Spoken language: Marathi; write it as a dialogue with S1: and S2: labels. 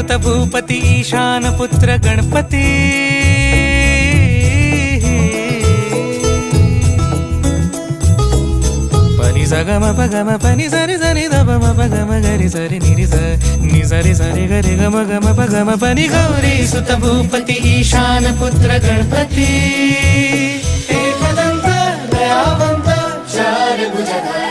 S1: सुत भूपती ईशान पुत्र गणपती पनि सगम पगम पनि सरि सरि ध म पगम गरि सरि नि सरि सरि गरि गम गम पगम पनि गौरी सुत भूपती ईशान पुत्र गणपती
S2: एकदंत दयावंत चार भुजगा